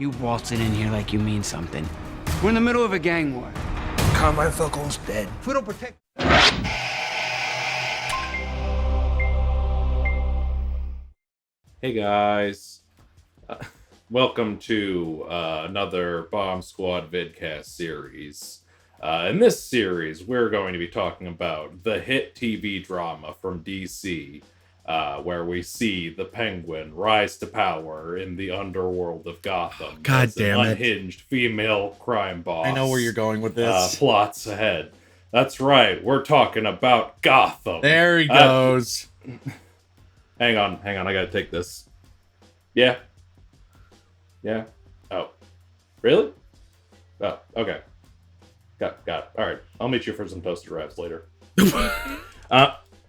You waltzing in here like you mean something. We're in the middle of a gang war. Carmine Falcone's dead. If we don't protect... Hey guys, welcome to another Bomb Squad vidcast series. In this series, we're going to be talking about the hit TV drama from DC, where we see the Penguin rise to power in the underworld of Gotham. God as damn an it. Unhinged female crime boss. I know where you're going with this. Plots ahead. That's right, we're talking about Gotham. There he goes. Hang on, I gotta take this. Yeah. Oh. Really? Oh, okay. Got it. Alright, I'll meet you for some toasted wraps later.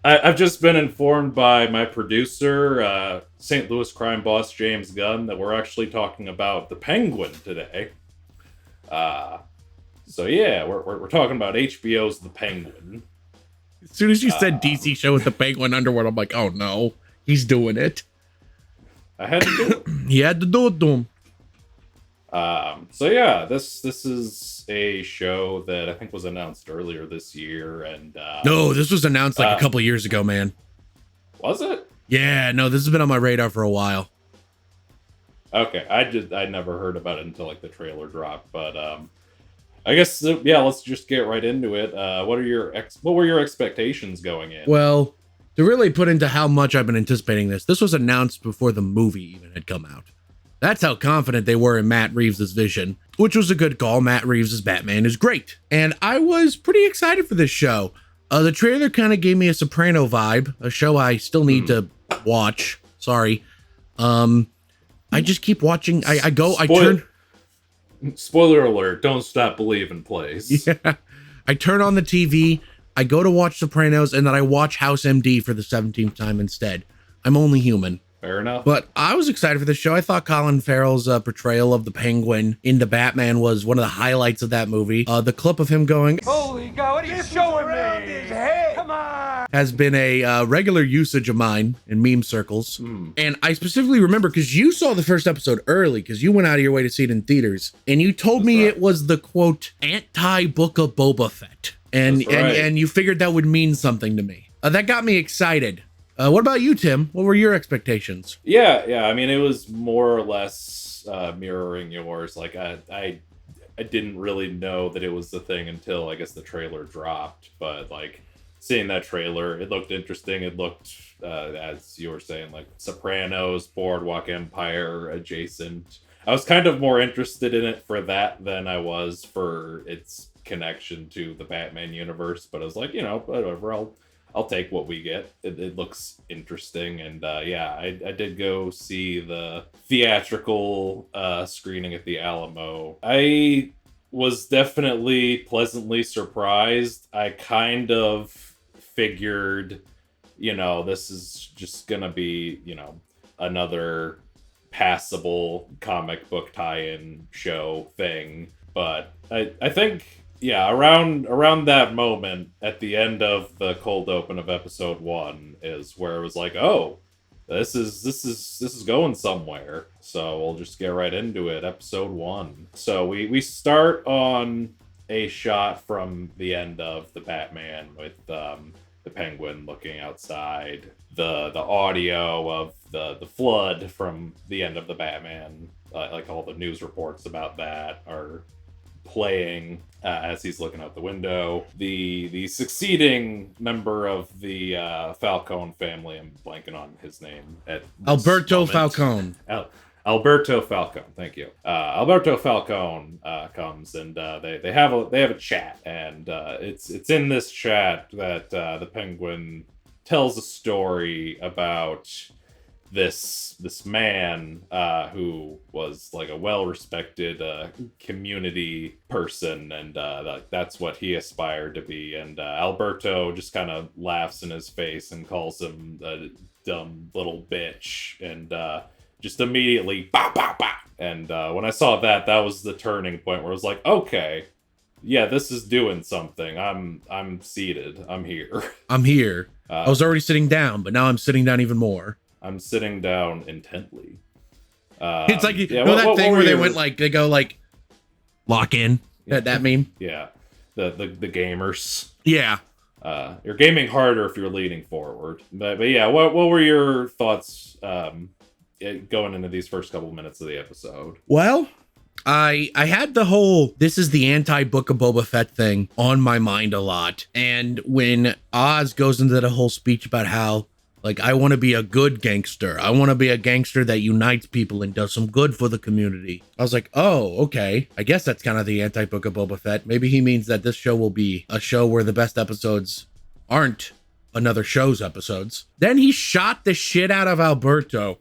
I've just been informed by my producer, St. Louis crime boss James Gunn, that we're actually talking about the Penguin today. So yeah, we're talking about HBO's The Penguin. As soon as you said DC show with the Penguin underworld, I'm like, oh no, he's doing it. I had to do it. He had to do it to him. So yeah, this is a show that I think was announced earlier this year, and No, this was announced like a couple years ago, man. Was it? Yeah, no, this has been on my radar for a while. Okay, I never heard about it until like the trailer dropped, but I guess yeah, let's just get right into it. What were your expectations going in? Well, to really put into how much I've been anticipating this was announced before the movie even had come out. That's how confident they were in Matt Reeves' vision, which was a good call. Matt Reeves' Batman is great. And I was pretty excited for this show. The trailer kind of gave me a Soprano vibe, a show I still need to watch. Sorry. I just keep watching. I turn... Spoiler alert, don't stop believing, please. Yeah. I turn on the TV, I go to watch Sopranos, and then I watch House MD for the 17th time instead. I'm only human. Fair enough. But I was excited for the show. I thought Colin Farrell's portrayal of the Penguin into Batman was one of the highlights of that movie. The clip of him going, Holy God, what are you showing me? His head. Come on. has been a regular usage of mine in meme circles. And I specifically remember because you saw the first episode early because you went out of your way to see it in theaters. And you told me right. it was the, quote, anti-book of Boba Fett. And, That's right. and you figured that would mean something to me. That got me excited. What about you, Tim? What were your expectations? Yeah. I mean, it was more or less mirroring yours. Like, I didn't really know that it was the thing until, I guess, the trailer dropped. But, like, seeing that trailer, it looked interesting. It looked, as you were saying, like Sopranos, Boardwalk Empire adjacent. I was kind of more interested in it for that than I was for its connection to the Batman universe. But I was like, whatever, I'll take what we get. It looks interesting, and yeah, I did go see the theatrical screening at the Alamo. I was definitely pleasantly surprised. I kind of figured, this is just gonna be, another passable comic book tie-in show thing. But I think, yeah, around that moment at the end of the cold open of episode 1 is where it was like, oh, this is going somewhere. So we'll just get right into it. Episode 1. So we start on a shot from the end of the Batman with the Penguin looking outside. The audio of the flood from the end of the Batman, like all the news reports about that are playing as he's looking out the window. The succeeding member of the Falcone family, I'm blanking on his name at Alberto Falcone. Alberto Falcone, thank you. Alberto Falcone comes and they have a chat, and it's in this chat that the Penguin tells a story about this man who was like a well-respected community person, and that's what he aspired to be. And Alberto just kind of laughs in his face and calls him a dumb little bitch, and just immediately bah, bah, bah. And when I saw that was the turning point where I was like, okay, yeah, this is doing something. I'm seated. I'm here. I'm here. I was already sitting down, but now I'm sitting down even more. I'm sitting down intently. It's like, you yeah, know that what thing were where they your- went like, they go like, lock in, that meme? Yeah, the gamers. Yeah. You're gaming harder if you're leaning forward. But yeah, what were your thoughts going into these first couple minutes of the episode? Well, I had the whole this is the anti-Book of Boba Fett thing on my mind a lot. And when Oz goes into the whole speech about how, like, I want to be a good gangster. I want to be a gangster that unites people and does some good for the community. I was like, oh, okay. I guess that's kind of the anti-Book of Boba Fett. Maybe he means that this show will be a show where the best episodes aren't another show's episodes. Then he shot the shit out of Alberto.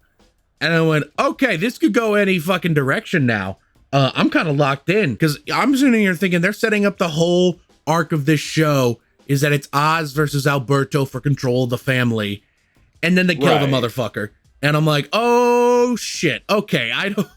And I went, okay, this could go any fucking direction now. I'm kind of locked in because I'm sitting here thinking they're setting up the whole arc of this show is that it's Oz versus Alberto for control of the family. And then they kill the motherfucker. And I'm like, oh shit. Okay,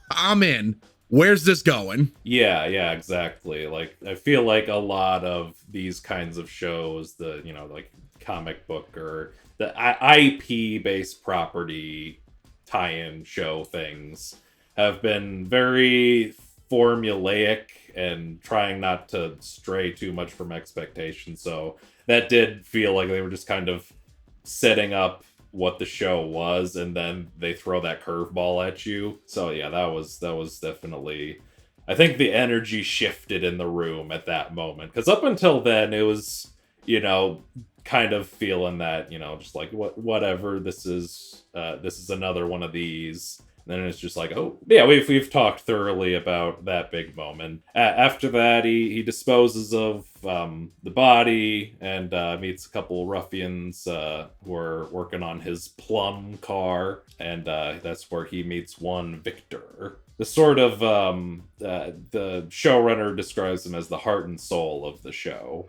I'm in. Where's this going? Yeah, exactly. Like, I feel like a lot of these kinds of shows, the, you know, like comic book or the IP based property tie-in show things have been very formulaic and trying not to stray too much from expectations. So that did feel like they were just kind of setting up what the show was, and then they throw that curveball at you. So yeah, that was definitely, I think the energy shifted in the room at that moment, because up until then it was, you know, kind of feeling that, you know, just like whatever, this is another one of these. And then it's just like, oh yeah, we've talked thoroughly about that big moment. After that, he disposes of the body and meets a couple ruffians who are working on his plum car, and that's where he meets one Victor. The sort of the showrunner describes him as the heart and soul of the show.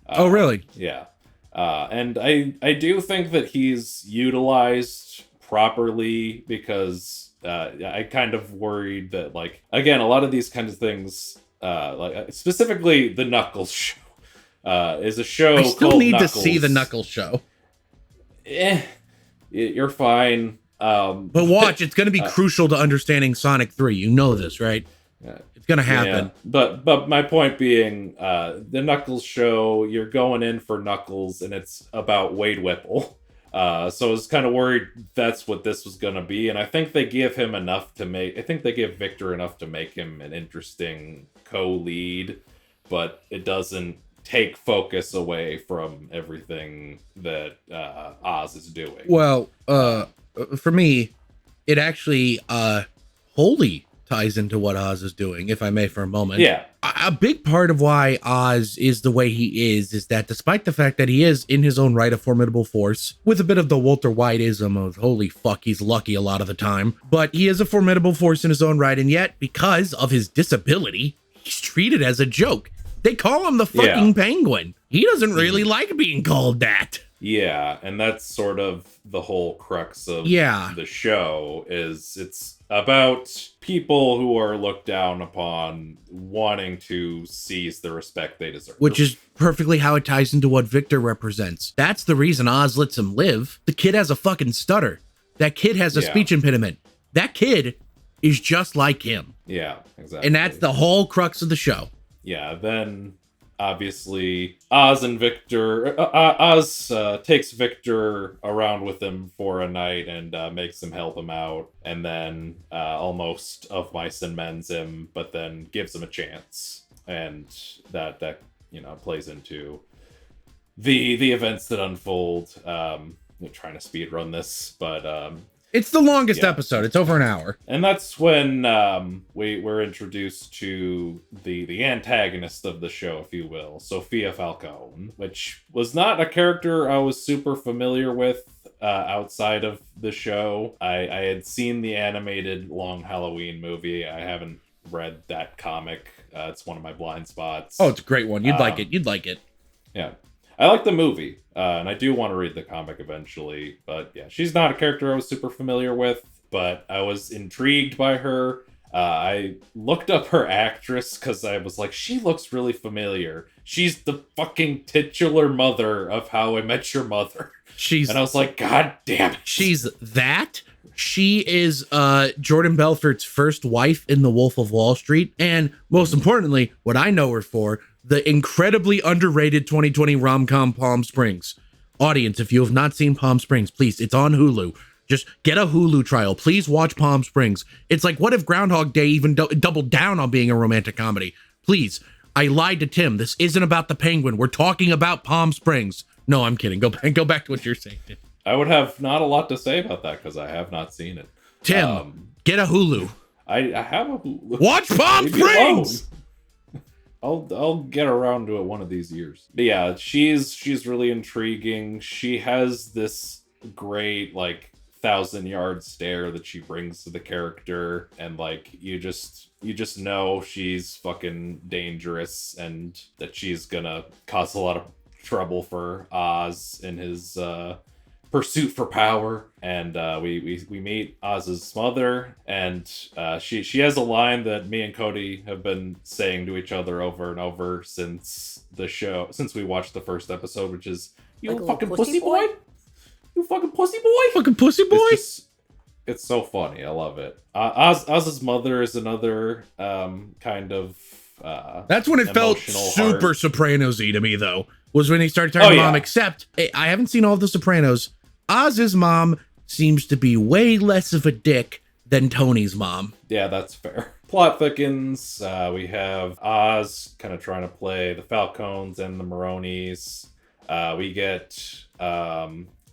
Oh, really? Yeah. And I do think that he's utilized properly, because I kind of worried that, like, again, a lot of these kinds of things, like specifically the Knuckles show, is a show I still called need Knuckles. to see the Knuckles show. You're fine. But watch, it's going to be crucial to understanding Sonic 3. You know this, right? It's going to happen. Yeah. But my point being, the Knuckles show, you're going in for Knuckles, and it's about Wade Whipple. So I was kind of worried that's what this was going to be. And I think they give him enough to make... I think they give Victor enough to make him an interesting co-lead. But it doesn't take focus away from everything that Oz is doing. Well, for me, it actually wholly ties into what Oz is doing, if I may, for a moment. Yeah. A big part of why Oz is the way he is that despite the fact that he is in his own right a formidable force, with a bit of the Walter Whiteism of holy fuck, he's lucky a lot of the time, but he is a formidable force in his own right, and yet because of his disability, he's treated as a joke. They call him the fucking Penguin. He doesn't really like being called that. Yeah, and that's sort of the whole crux of the show, is it's about people who are looked down upon wanting to seize the respect they deserve. Which is perfectly how it ties into what Victor represents. That's the reason Oz lets him live. The kid has a fucking stutter. That kid has a speech impediment. That kid is just like him. Yeah, exactly. And that's the whole crux of the show. Yeah, then obviously Oz and Victor, Oz takes Victor around with him for a night and makes him help him out, and then almost of mice and men's him, but then gives him a chance, and that you know plays into the events that unfold. I'm trying to speed run this, but it's the longest episode. It's over an hour. And that's when we're introduced to the antagonist of the show, if you will, Sophia Falcone, which was not a character I was super familiar with outside of the show. I had seen the animated Long Halloween movie. I haven't read that comic. It's one of my blind spots. Oh, it's a great one. You'd like it. You'd like it. Yeah. I like the movie, and I do want to read the comic eventually, but yeah, she's not a character I was super familiar with, but I was intrigued by her. I looked up her actress because I was like, she looks really familiar. She's the fucking titular mother of How I Met Your Mother. And I was like, God damn it. She's that. She is Jordan Belfort's first wife in The Wolf of Wall Street. And most importantly, what I know her for, the incredibly underrated 2020 rom-com Palm Springs. Audience, if you have not seen Palm Springs, please, it's on Hulu. Just get a Hulu trial. Please watch Palm Springs. It's like, what if Groundhog Day even doubled down on being a romantic comedy? Please. I lied to Tim. This isn't about the Penguin. We're talking about Palm Springs. No, I'm kidding. Go back to what you're saying, Tim. I would have not a lot to say about that because I have not seen it. Tim, get a Hulu. I have a Hulu. Watch Palm Springs! I'll get around to it one of these years. But yeah, she's really intriguing. She has this great, like, 1,000-yard stare that she brings to the character, and like you just know she's fucking dangerous and that she's gonna cause a lot of trouble for Oz in his pursuit for power. And we meet Oz's mother, and she has a line that me and Cody have been saying to each other over and over since we watched the first episode, which is, "You like fucking pussy boy? You fucking pussy boy? Fucking pussy boy?" It's so funny. I love it. Oz's mother is another kind of that's when it felt super Sopranos-y to me, though, was when he started turning mom. Except I haven't seen all of the Sopranos. Oz's mom seems to be way less of a dick than Tony's mom. Yeah, that's fair. Plot thickens. We have Oz kind of trying to play the Falcones and the Maronis. We get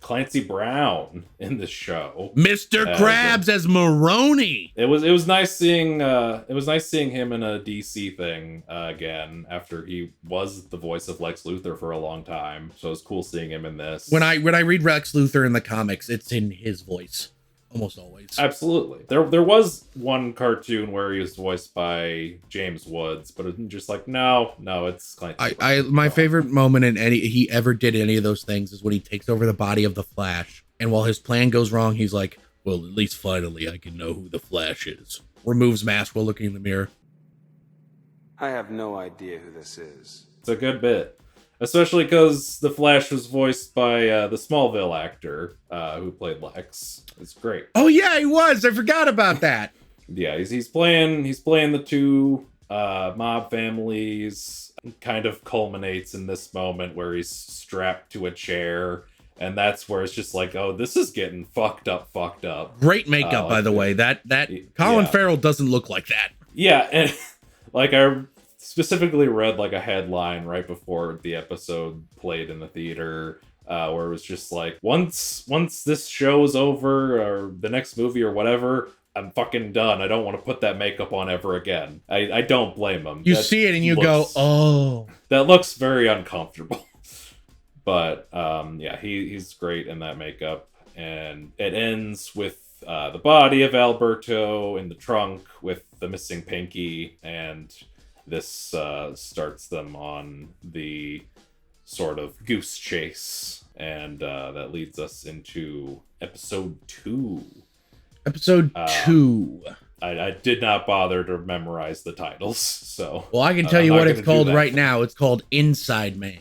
Clancy Brown in the show. Mr. Krabs as Maroney. It was nice seeing him in a DC thing again after he was the voice of Lex Luthor for a long time. So it was cool seeing him in this. When I read Lex Luthor in the comics, it's in his voice. Almost always. Absolutely. There was one cartoon where he was voiced by James Woods, but it's just like, no, it's Clancy. My favorite moment in he ever did any of those things is when he takes over the body of the Flash, and while his plan goes wrong, he's like, well, at least finally I can know who the Flash is. Removes mask while looking in the mirror. I have no idea who this is. It's a good bit. Especially because the Flash was voiced by the Smallville actor who played Lex. It's great. Oh yeah, he was. I forgot about that. Yeah, he's playing the two mob families. Kind of culminates in this moment where he's strapped to a chair, and that's where it's just like, oh, this is getting fucked up. Great makeup, by the way. That Colin Farrell doesn't look like that. Yeah, and like I specifically read like a headline right before the episode played in the theater where it was just like, once this show is over or the next movie or whatever, I'm fucking done. I don't want to put that makeup on ever again. I don't blame him. You see it and you go, oh. That looks very uncomfortable. But yeah, he's great in that makeup. And it ends with the body of Alberto in the trunk with the missing pinky, and this starts them on the sort of goose chase, and that leads us into episode 2. Episode 2. I did not bother to memorize the titles, so... Well, I can tell you what it's called right now. It's called Inside Man.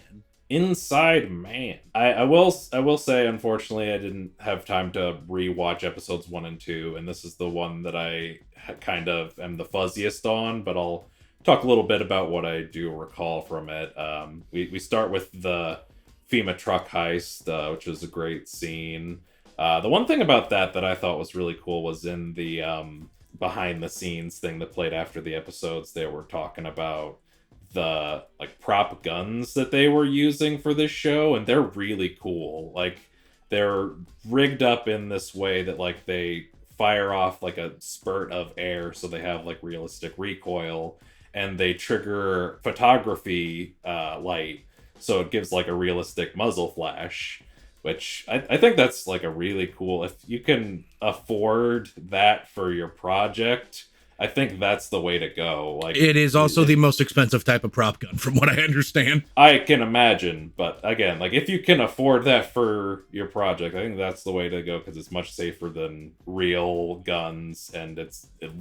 Inside Man. I will say, unfortunately, I didn't have time to rewatch episodes 1 and 2, and this is the one that I kind of am the fuzziest on, but I'll talk a little bit about what I do recall from it. We start with the FEMA truck heist, which is a great scene. The one thing about that I thought was really cool was in the behind the scenes thing that played after the episodes, they were talking about the like prop guns that they were using for this show, and they're really cool. Like, they're rigged up in this way that like they fire off like a spurt of air, so they have like realistic recoil, and they trigger photography light, so it gives like a realistic muzzle flash, which I think that's like a really cool, if you can afford that for your project. I think that's the way to go. Like, it is also the most expensive type of prop gun, from what I understand. I can imagine, but again, like if you can afford that for your project, I think that's the way to go because it's much safer than real guns and it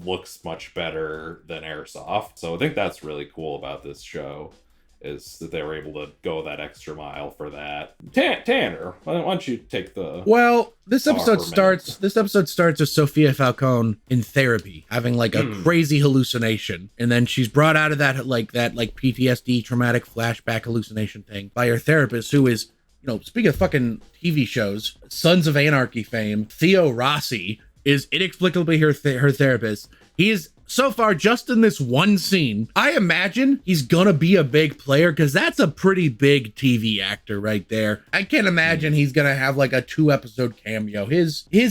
looks much better than airsoft. So I think that's really cool about this show is that they were able to go that extra mile for that. Tanner, why don't you take the Well, this episode for a starts. This episode starts with Sophia Falcone in therapy, having like a crazy hallucination, and then she's brought out of that PTSD, traumatic flashback hallucination thing by her therapist, who is, speaking of fucking TV shows, Sons of Anarchy fame, Theo Rossi is inexplicably her therapist. He is so far just in this one scene. I imagine he's gonna be a big player because that's a pretty big TV actor right there. I can't imagine he's gonna have like a 2-episode cameo. Her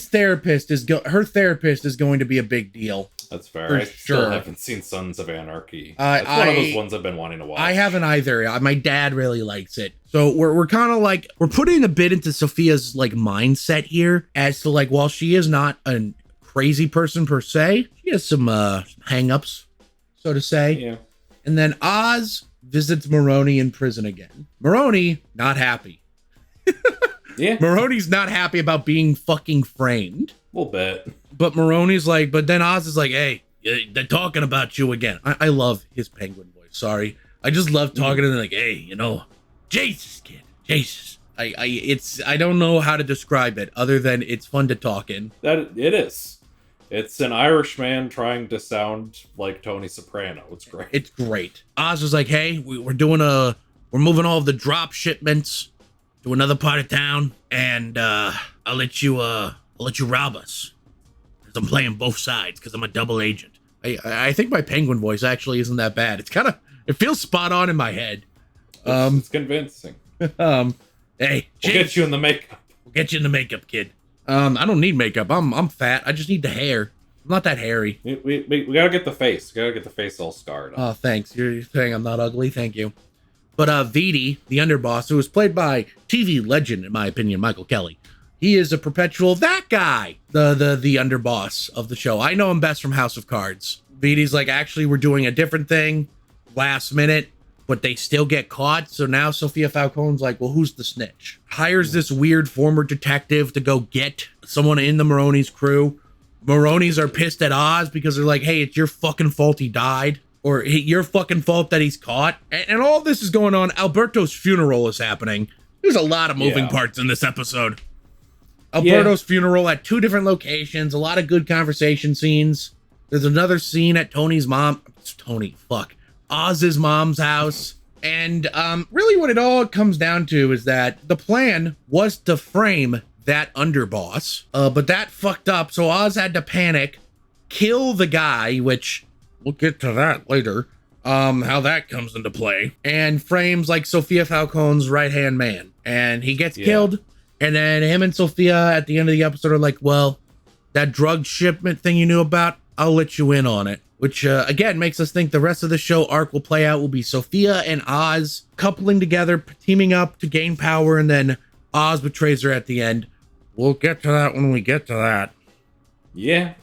therapist is going to be a big deal. That's fair. For I still sure. haven't seen Sons of Anarchy. It's one of those ones I've been wanting to watch. I haven't either. My dad really likes it. So we're kind of like, we're putting a bit into Sophia's like mindset here as to like, while she is not a crazy person per se, she has some hang-ups, so to say. Yeah. And then Oz visits Maroney in prison again. Maroney, not happy. Yeah. Maroney's not happy about being fucking framed. A little bit. But Maroney's like, but then Oz is like, hey, they're talking about you again. I love his penguin voice. Sorry. I just love talking to them like, hey, Jesus, kid. Jesus. I don't know how to describe it other than it's fun to talk in. That it is. It's an Irishman trying to sound like Tony Soprano. It's great. It's great. Oz is like, hey, we're moving all of the drop shipments to another part of town, and I'll let you rob us. Because I'm playing both sides, because I'm a double agent. I think my penguin voice actually isn't that bad. It feels spot on in my head. It's convincing. Hey, We'll get you in the makeup. We'll get you in the makeup, kid. I don't need makeup. I'm fat. I just need the hair. I'm not that hairy. We gotta get the face. We gotta get the face all scarred up. Oh, thanks. You're saying I'm not ugly. Thank you. But Vidi, the underboss, who was played by TV legend, in my opinion, Michael Kelly, he is a perpetual that guy, the underboss of the show. I know him best from House of Cards. Vidi's like, actually, we're doing a different thing last minute, but they still get caught. So now Sophia Falcone's like, well, who's the snitch? Hires this weird former detective to go get someone in the Maroney's crew. Maroney's are pissed at Oz because they're like, hey, it's your fucking fault he died. Or your fucking fault that he's caught. And all this is going on. Alberto's funeral is happening. There's a lot of moving parts in this episode. Alberto's funeral at 2 different locations. A lot of good conversation scenes. There's another scene at Oz's mom's house. And really what it all comes down to is that the plan was to frame that underboss. But that fucked up. So Oz had to panic, kill the guy, which we'll get to that later. How that comes into play. And frames like Sophia Falcone's right-hand man. And he gets killed. And then him and Sophia at the end of the episode are like, well, that drug shipment thing you knew about, I'll let you in on it. Which, again, makes us think the rest of the show arc will play out will be Sophia and Oz coupling together, teaming up to gain power, and then Oz betrays her at the end. We'll get to that when we get to that. Yeah.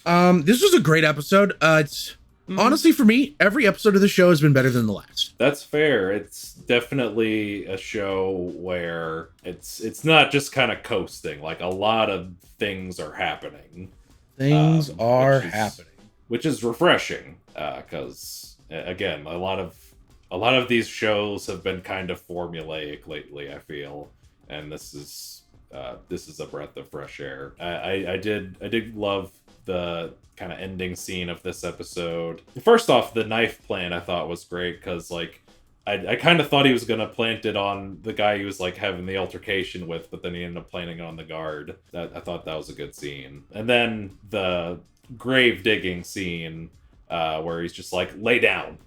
This was a great episode. It's honestly, for me, every episode of the show has been better than the last. That's fair. It's definitely a show where it's not just kind of coasting. Like, a lot of things are happening. Things are happening. Which is refreshing, because again, a lot of these shows have been kind of formulaic lately, I feel, and this is a breath of fresh air. I did love the kind of ending scene of this episode. First off, the knife plan I thought was great, because like I kind of thought he was gonna plant it on the guy he was like having the altercation with, but then he ended up planting it on the guard. I thought that was a good scene. And then the grave digging scene where he's just like, lay down.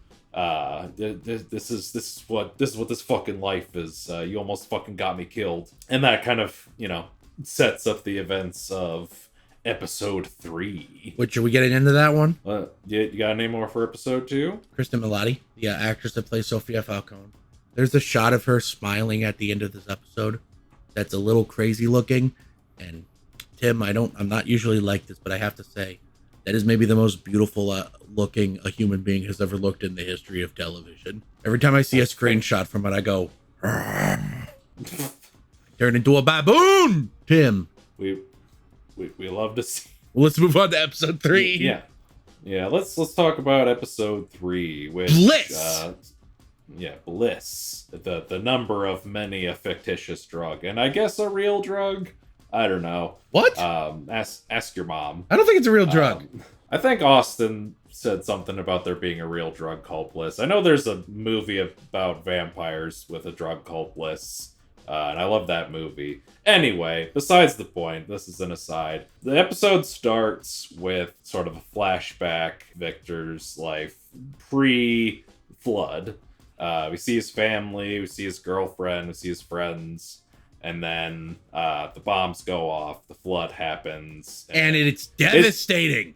This is what this fucking life is. You almost fucking got me killed. And that kind of, sets up the events of episode 3. Which, are we getting into that one? You got any more for episode 2? Kristen Milotti, the actress that plays Sophia Falcone. There's a shot of her smiling at the end of this episode that's a little crazy looking. And Tim, I'm not usually like this, but I have to say, That is maybe the most beautiful looking a human being has ever looked in the history of television. Every time I see a screenshot from it, I go, turn into a baboon, Tim. We love to see. Well, let's move on to episode 3. Yeah. Let's talk about episode 3, which Bliss. Bliss. The number of many a fictitious drug, and I guess a real drug. I don't know. What? Ask your mom. I don't think it's a real drug. I think Austin said something about there being a real drug called Bliss. I know there's a movie about vampires with a drug called Bliss. And I love that movie. Anyway, besides the point, this is an aside. The episode starts with sort of a flashback, Victor's life pre-flood. We see his family, we see his girlfriend, we see his friends, and then the bombs go off, the flood happens. And it's devastating.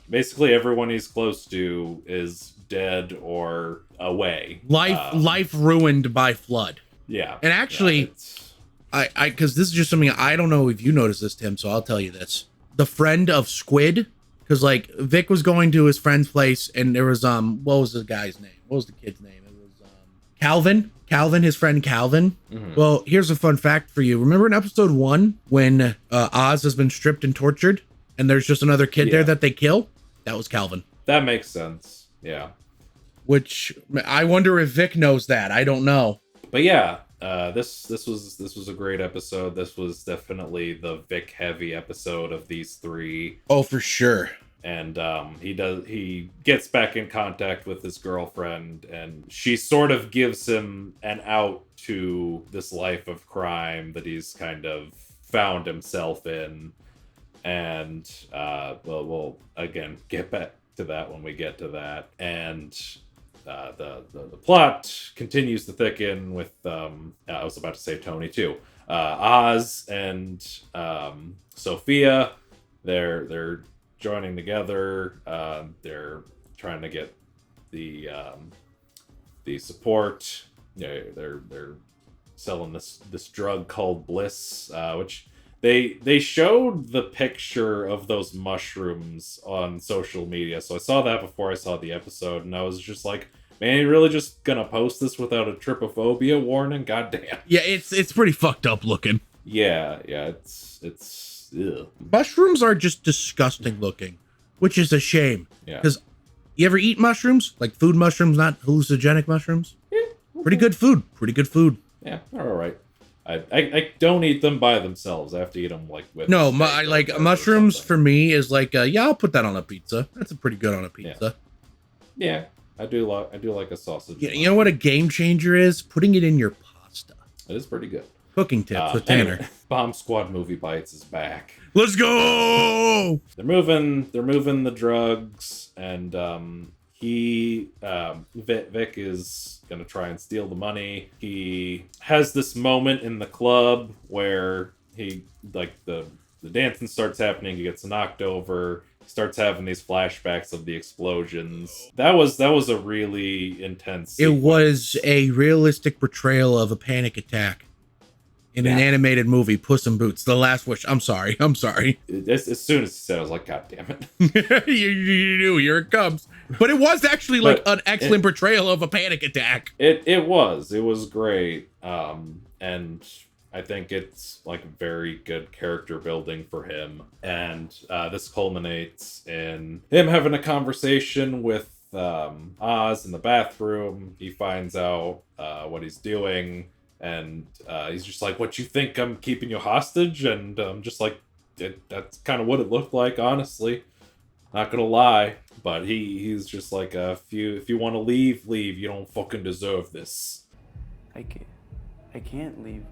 Basically everyone he's close to is dead or away. Life ruined by flood. Yeah. And actually, because this is just something I don't know if you noticed this, Tim, so I'll tell you this. The friend of Squid, because like Vic was going to his friend's place and there was, what was the guy's name? What was the kid's name? It was Calvin, his friend Calvin. Mm-hmm. Well, here's a fun fact for you. Remember in episode 1 when Oz has been stripped and tortured and there's just another kid there that they kill? That was Calvin. That makes sense. Yeah. Which I wonder if Vic knows that. I don't know. But yeah, this was a great episode. This was definitely the Vic heavy episode of these 3. Oh, for sure. And he gets back in contact with his girlfriend, and she sort of gives him an out to this life of crime that he's kind of found himself in. And we'll again get back to that when we get to that. And the plot continues to thicken with I was about to say Tony too. Oz and Sophia, they're joining together. They're trying to get the support. They're selling this drug called Bliss, which they showed the picture of those mushrooms on social media. So I saw that before I saw the episode, and I was just like, man, you really just gonna post this without a trypophobia warning? Goddamn. Yeah, it's pretty fucked up looking. Yeah, it's ugh. Mushrooms are just disgusting looking, which is a shame. Yeah. Because you ever eat mushrooms? Like food mushrooms, not hallucinogenic mushrooms? Yeah. Pretty good food. Yeah, they're all right. I don't eat them by themselves. I have to eat them like with. No, like mushrooms for me is like I'll put that on a pizza. That's pretty good on a pizza. Yeah, I do like a sausage. Yeah, you know what a game changer is? Putting it in your pasta. It is pretty good. Cooking tips with Tanner. Anyway, Bomb Squad Movie Bites is back. Let's go. They're moving the drugs, and Vic is gonna try and steal the money. He has this moment in the club where he the dancing starts happening. He gets knocked over. He starts having these flashbacks of the explosions. That was a really intense sequence. It was a realistic portrayal of a panic attack in an animated movie, Puss in Boots: The Last Wish. I'm sorry. As soon as he said it, I was like, God damn it. you knew, here it comes. But it was actually like an excellent portrayal of a panic attack. It was great. And I think it's like very good character building for him. And this culminates in him having a conversation with Oz in the bathroom. He finds out what he's doing. And he's just like, what, you think I'm keeping you hostage? And I'm just like, that's kind of what it looked like, honestly. Not gonna lie. But he's just like, if you want to leave, you don't fucking deserve this. I can't leave.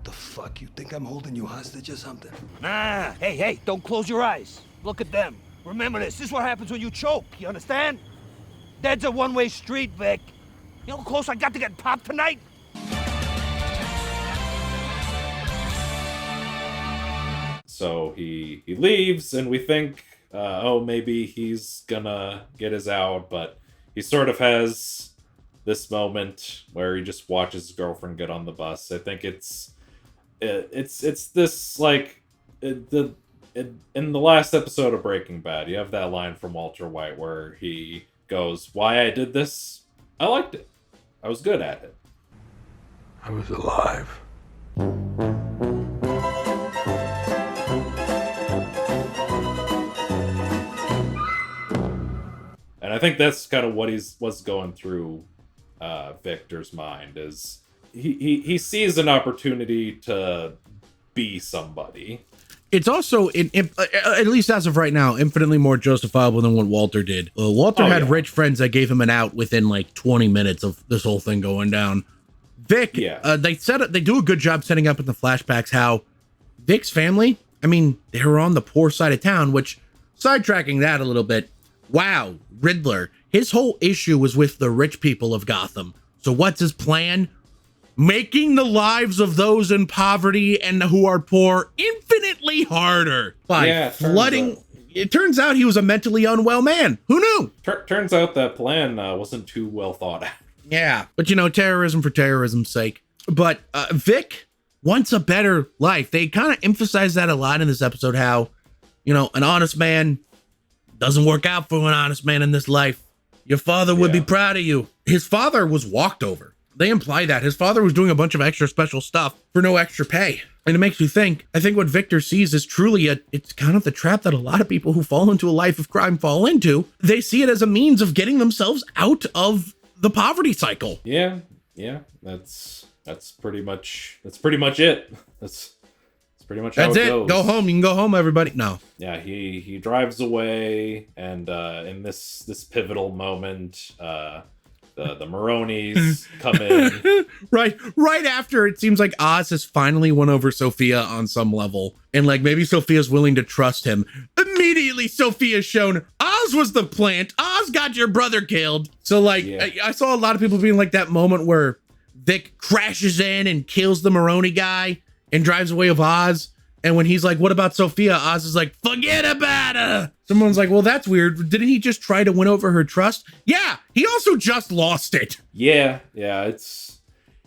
The fuck? You think I'm holding you hostage or something? Nah, hey, don't close your eyes. Look at them. Remember this is what happens when you choke, you understand? Dead's a one-way street, Vic. You know how close I got to get popped tonight? So he leaves, and we think, maybe he's gonna get his out, but he sort of has this moment where he just watches his girlfriend get on the bus. I think it's this like the in the last episode of Breaking Bad, you have that line from Walter White where he goes, "Why I did this? I liked it. I was good at it." I was alive. And I think that's kind of what's going through Victor's mind is he sees an opportunity to be somebody. It's also, at least as of right now, infinitely more justifiable than what Walter did. Walter had rich friends that gave him an out within like 20 minutes of this whole thing going down. Vic, they do a good job setting up in the flashbacks how Vic's family, I mean, they were on the poor side of town, which, sidetracking that a little bit, wow, Riddler, his whole issue was with the rich people of Gotham. So what's his plan? Making the lives of those in poverty and who are poor infinitely harder by flooding. It turns out he was a mentally unwell man. Who knew? Turns out that plan wasn't too well thought out. Yeah, but you know, terrorism for terrorism's sake. But Vic wants a better life. They kind of emphasize that a lot in this episode, how, you know, an honest man doesn't work out for an honest man in this life. Your father would be proud of you. His father was walked over. They imply that his father was doing a bunch of extra special stuff for no extra pay. And it makes you think, I think what Victor sees is truly it's kind of the trap that a lot of people who fall into a life of crime fall into. They see it as a means of getting themselves out of the poverty cycle. Yeah. That's pretty much it. That's pretty much how it goes. Go home. You can go home, everybody. No. Yeah, he drives away, and in this pivotal moment, the Maronis come in. right after it seems like Oz has finally won over Sophia on some level, and like maybe Sophia's willing to trust him. Immediately, Sophia's shown Oz was the plant. Oz got your brother killed. So like, I saw a lot of people being like that moment where Vic crashes in and kills the Maroni guy and drives away with Oz. And when he's like, what about Sophia? Oz is like, forget about her. Someone's like, well, that's weird. Didn't he just try to win over her trust? Yeah, he also just lost it. Yeah, it's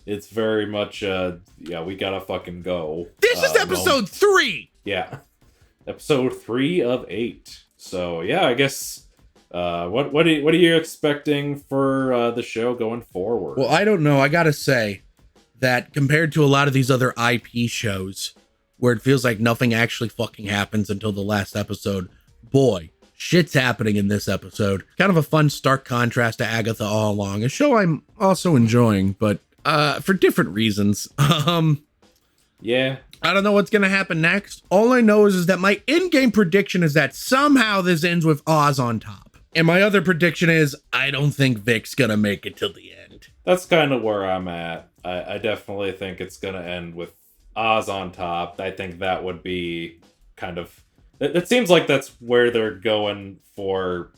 very much, we gotta fucking go. This is episode 3. Yeah, episode 3 of 8. So yeah, I guess, what are you expecting for the show going forward? Well, I don't know. I gotta say that compared to a lot of these other IP shows, where it feels like nothing actually fucking happens until the last episode, boy, shit's happening in this episode. Kind of a fun, stark contrast to Agatha all along. A show I'm also enjoying, but for different reasons. Yeah. I don't know what's going to happen next. All I know is that my in-game prediction is that somehow this ends with Oz on top. And my other prediction is I don't think Vic's going to make it till the end. That's kind of where I'm at. I definitely think it's going to end with Oz on top. I think that would be kind of... It seems like that's where they're going for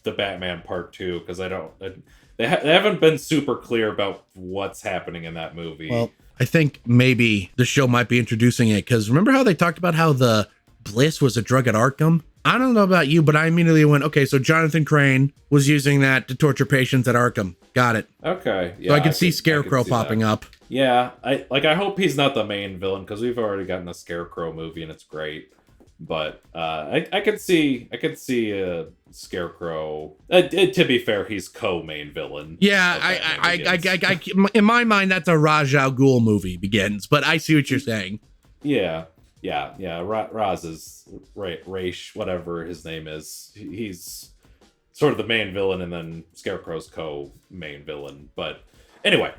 the Batman Part 2, because they haven't been super clear about what's happening in that movie. Well, I think maybe the show might be introducing it, because remember how they talked about how the Bliss was a drug at Arkham? I don't know about you, but I immediately went, okay, so Jonathan Crane was using that to torture patients at Arkham. Got it. Okay. Yeah, so I could see Scarecrow popping up. Yeah, I hope he's not the main villain, because we've already gotten a Scarecrow movie and it's great. But I could see a Scarecrow. To be fair, he's co-main villain. Yeah, I in my mind that's a Ra's al Ghul movie begins, but I see what you're saying. Yeah. Ra's is Raish, whatever his name is. He's sort of the main villain, and then Scarecrow's co-main villain. But anyway,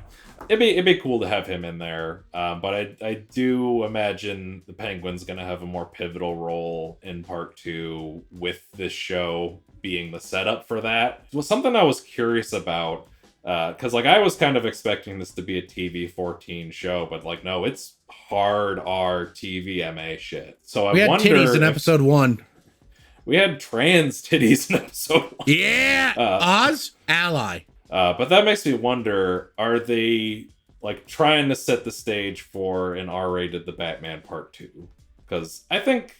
it'd be cool to have him in there. But I do imagine the Penguin's gonna have a more pivotal role in Part 2, with this show being the setup for that. It was something I was curious about, because like I was kind of expecting this to be a TV-14 show, but like no, it's hard R TVMA shit. So we had titties in episode 1. We had trans titties in episode 1. Yeah, Oz ally. But that makes me wonder, are they like trying to set the stage for an R-rated The Batman Part 2? Because I think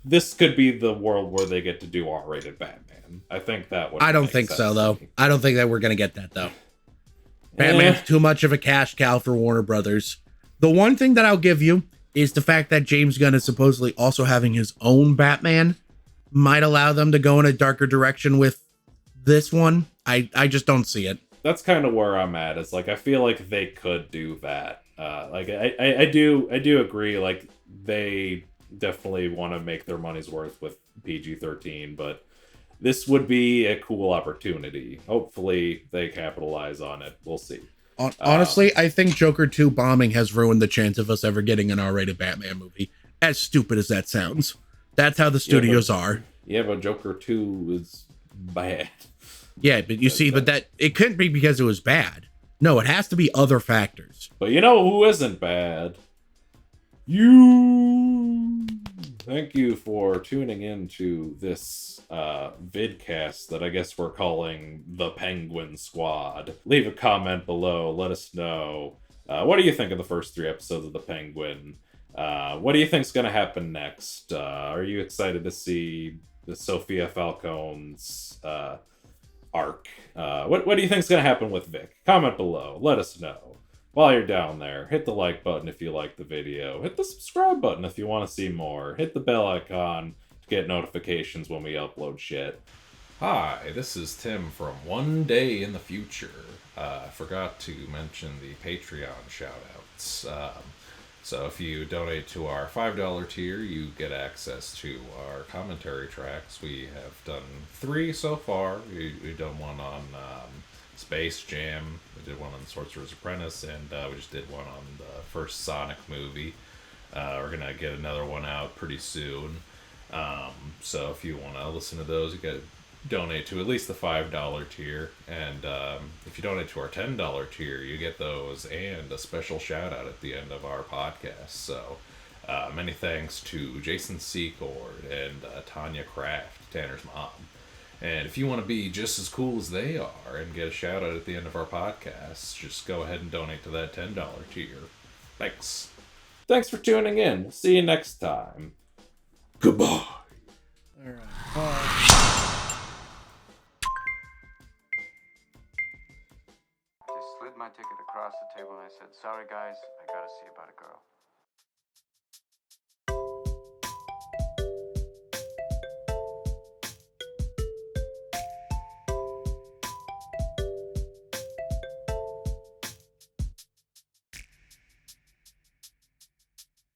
this could be the world where they get to do R-rated Batman. I think that would. I don't think so, though. I don't think that we're gonna get that, though. Batman's too much of a cash cow for Warner Brothers. The one thing that I'll give you is the fact that James Gunn is supposedly also having his own Batman might allow them to go in a darker direction with this one. I just don't see it. That's kind of where I'm at. It's like I feel like they could do that. Like I do agree. Like they definitely want to make their money's worth with PG-13, but this would be a cool opportunity. Hopefully they capitalize on it. We'll see. Honestly, I think Joker 2 bombing has ruined the chance of us ever getting an R-rated Batman movie. As stupid as that sounds. That's how the studios are. Yeah, but Joker 2 is bad. Yeah, but you see, but that it couldn't be because it was bad. No, it has to be other factors. But you know who isn't bad? You. Thank you for tuning in to this vidcast that I guess we're calling the Penguin Squad. Leave a comment below. Let us know. What do you think of the first 3 episodes of the Penguin? What do you think's gonna happen next? Are you excited to see the Sophia Falcone's arc? What do you think's gonna happen with Vic? Comment below. Let us know. While you're down there, hit the like button if you like the video. Hit the subscribe button if you want to see more. Hit the bell icon to get notifications when we upload shit. Hi, this is Tim from One Day in the Future. I forgot to mention the Patreon shoutouts. So if you donate to our $5 tier, you get access to our commentary tracks. We have done 3 so far. We've done one on Space Jam, we did one on The Sorcerer's Apprentice, and we just did one on the first Sonic movie. We're gonna get another one out pretty soon. So if you want to listen to those, you gotta donate to at least the $5 tier, and if you donate to our $10 tier, you get those and a special shout out at the end of our podcast. So many thanks to Jason Secord and Tanya Kraft, Tanner's mom. And if you want to be just as cool as they are and get a shout out at the end of our podcast, just go ahead and donate to that $10 tier. Thanks. Thanks for tuning in. We'll see you next time. Goodbye. All right. Bye. I just slid my ticket across the table and I said, sorry guys, I gotta see about a girl.